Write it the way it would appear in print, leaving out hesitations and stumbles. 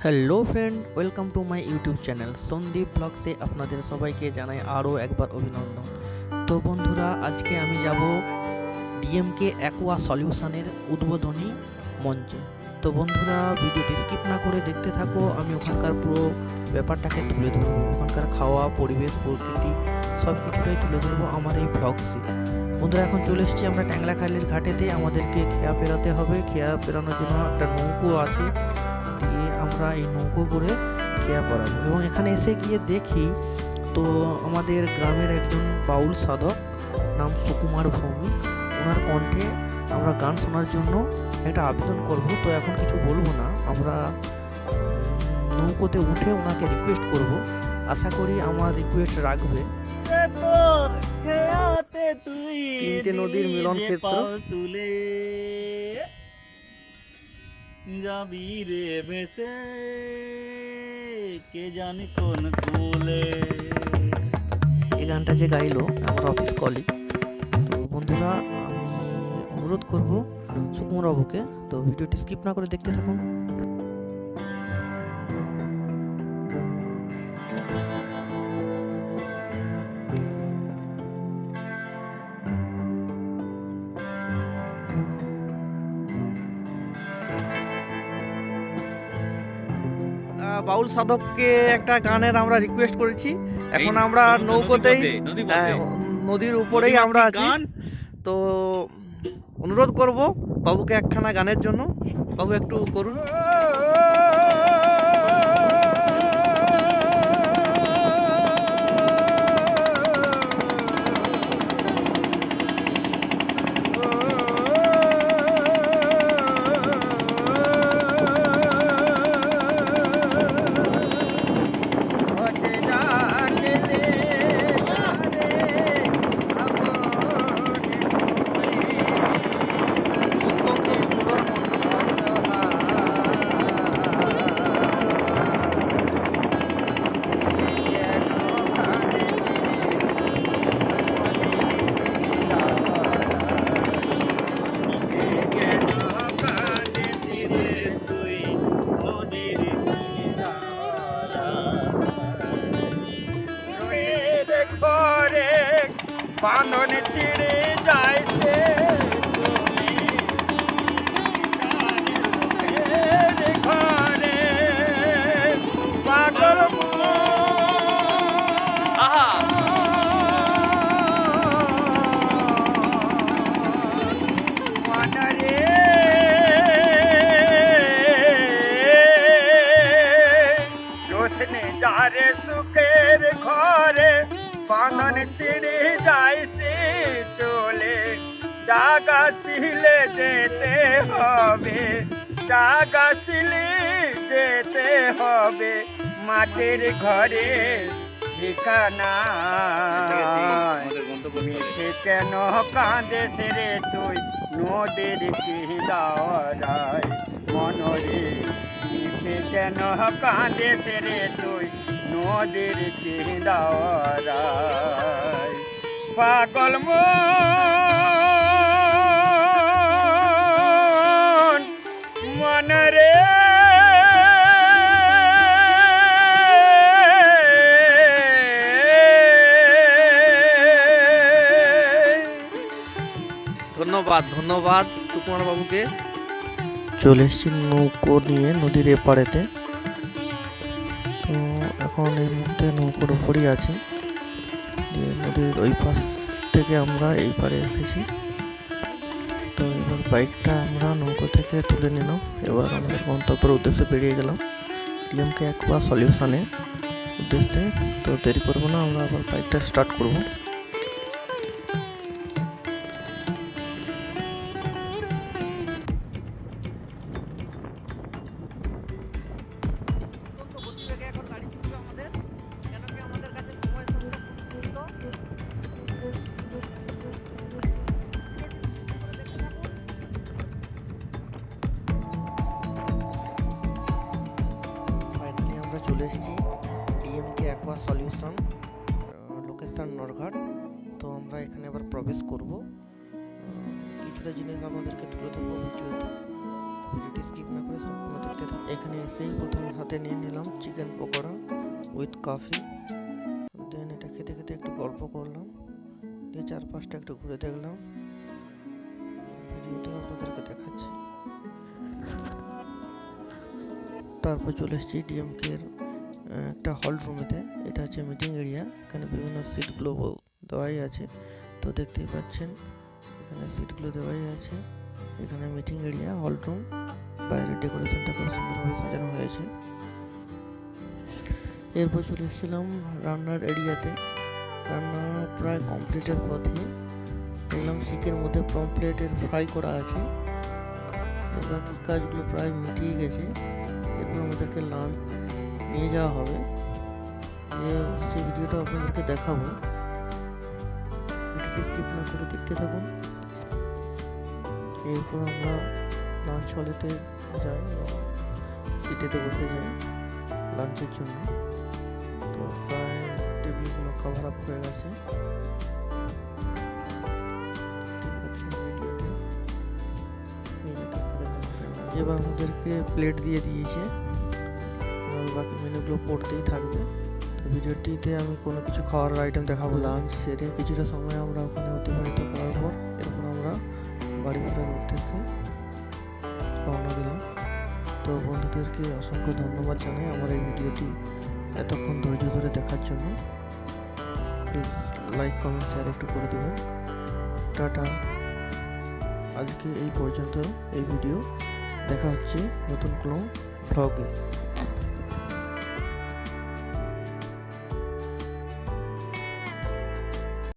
Hello friend, welcome to my YouTube channel Sandeep ব্লগসে আপনাদের সবাইকে জানাই আরও একবার অভিনন্দন। তো বন্ধুরা, আজকে আমি যাব ডিএমকে অ্যাকোয়া সলিউশনের উদ্বোধনী মঞ্চে। তো বন্ধুরা, ভিডিওটি স্কিপ না করে দেখতে থাকো। আমি ওখানকার পুরো ব্যাপারটাকে তুলে ধরবো, ওখানকার খাওয়া, পরিবেশ, প্রকৃতি সব কিছুটাই তুলে ধরবো আমার এই ব্লগসে। বন্ধুরা, এখন চলে এসেছি আমরা ট্যাংলাখালির ঘাটেতে। আমাদেরকে খেয়া পেরাতে হবে। খেয়া পেরানোর জন্য একটা নৌকো আছে, দিয়ে আমরা এই নৌকো করে খেয়া পড়াবো। এবং এখানে এসে গিয়ে দেখি তো আমাদের গ্রামের একজন বাউল সাধক, নাম সুকুমার ভৌমিক, ওনার কণ্ঠে আমরা গান শোনার জন্য একটা আবেদন করব। তো এখন কিছু বলবো না, আমরা নৌকোতে উঠে ওনাকে রিকোয়েস্ট করব। আশা করি আমার রিকোয়েস্ট রাখবে। তিনটে নদীর মিলন ক্ষেত্র, তুলে যাবি রে ভেসে কে জানি কোন কুলে। এই গানটা যে গাইলো আমার অফিস কলিগ। তো বন্ধুরা, আমি অনুরোধ করব সুকুমার বাবুকে, তো ভিডিওটি স্কিপ না করে দেখতে থাকুন। বাউল সাধককে একটা গানের আমরা রিকোয়েস্ট করেছি। এখন আমরা নৌকোতেই, নদীর উপরেই আমরা আছি। তো অনুরোধ করব বাবুকে একখানা গানের জন্য। বাবু একটু করুন। বাঁধন ছিঁড়ে যাইছে ঘরে পাগল মনরে রোশনে যারে সুখের ঘরে বাঁধন ছিঁড়ে যাইছে চলে। জাগা ছিলে যেতে হবে, জাগা ছিলে যেতে হবে, মাটির ঘরে ঠিকানা। মিশে কেন কাঁদেছ রে তুই নদীর কিনারায় মনরে, মিশে কেন কাঁদেছ রে তুই নদীর কিনারায়। পাগল মন মনরে ধন্যবাদ, ধন্যবাদ সুকুমার বাবুকে। চলে এসেছি নৌকো নিয়ে নদীর এপারেতে। তো এখন এই মুহূর্তে নৌকোর উপরই আছে, নদীর ওই পাশ থেকে আমরা এই পারে এসেছি। তো এবার বাইকটা আমরা নৌকো থেকে তুলে নিলাম। এবার আমাদের গন্তব্যের উদ্দেশ্যে বেরিয়ে গেলাম, ডিএমকে অ্যাকোয়া সলিউশনের উদ্দেশ্যে। তো দেরি করবো না, আমরা আবার বাইকটা স্টার্ট করব। চলে এসেছি DMK aqua solution, location Narghat. তো আমরা এখানে আবার প্রবেশ করব, কিছুটা জিনিস আমাদেরকে তুলে ধরবো ভিডিওতে। ভিডিওটি স্কিপ না করে সম্পূর্ণ দেখতে থাকুন। এখানে এসেই প্রথম হাতে নিয়ে নিলাম চিকেন পকোড়া উইথ কফি। দেন এটা খেতে খেতে একটু গল্প করলাম, দিয়ে চারপাশটা একটু ঘুরে দেখলাম। ভিডিওটা আপনাদেরকে দেখাচ্ছি। তারপর চলে এসেছি ডিএমকে এর একটা হল রুমেতে। এটা হচ্ছে মিটিং এরিয়া। এখানে বিভিন্ন সিটগুলো দেওয়াই আছে, তো দেখতেই পাচ্ছেন এখানে সিটগুলো দেওয়াই আছে। এখানে মিটিং এরিয়া, হল রুম, বাইরের ডেকোরেশনটা খুব সুন্দরভাবে সাজানো হয়েছে। এরপর চলে এসেছিলাম রান্নার এরিয়াতে। রান্না প্রায় কমপ্লিটের পথে দেখলাম শিকের মধ্যে পমফ্লেটের ফ্রাই করা আছে। বাকি কাজগুলো প্রায় মিটিয়ে গেছে। এরপর আমাদেরকে লাঞ্চ নিয়ে যাওয়া হবে, সেই ভিডিওটা আপনাদেরকে দেখাবো। ভিডিওটি স্কিপ না করে দেখতে থাকুন। এরপর আমরা লাঞ্চ হলেতে যাই এবং সিটেতে বসে যাই লাঞ্চের জন্য। তো প্রায় টেবিলগুলো কভার আপ হয়ে গেছে। এবার আমাদেরকে প্লেট দিয়ে দিয়েছে, আর বাকি মেনুগুলো পড়তেই থাকবে। তো ভিডিওটিতে আমি কোনো কিছু খাওয়ার আইটেম দেখাবো। লাঞ্চ সেরে কিছুটা সময় আমরা ওখানে অতিবাহিত করার পর এরপর আমরা বাড়ি ফেরার উদ্দেশ্যে রওনা দিলাম। তো বন্ধুদেরকে অসংখ্য ধন্যবাদ জানাই আমার এই ভিডিওটি এতক্ষণ ধৈর্য ধরে দেখার জন্য। প্লিজ লাইক, কমেন্ট, শেয়ার একটু করে দেবেন। টাটা। আজকে এই পর্যন্ত এই ভিডিও। দেখা হচ্ছে নতুন কোনো ব্লগে।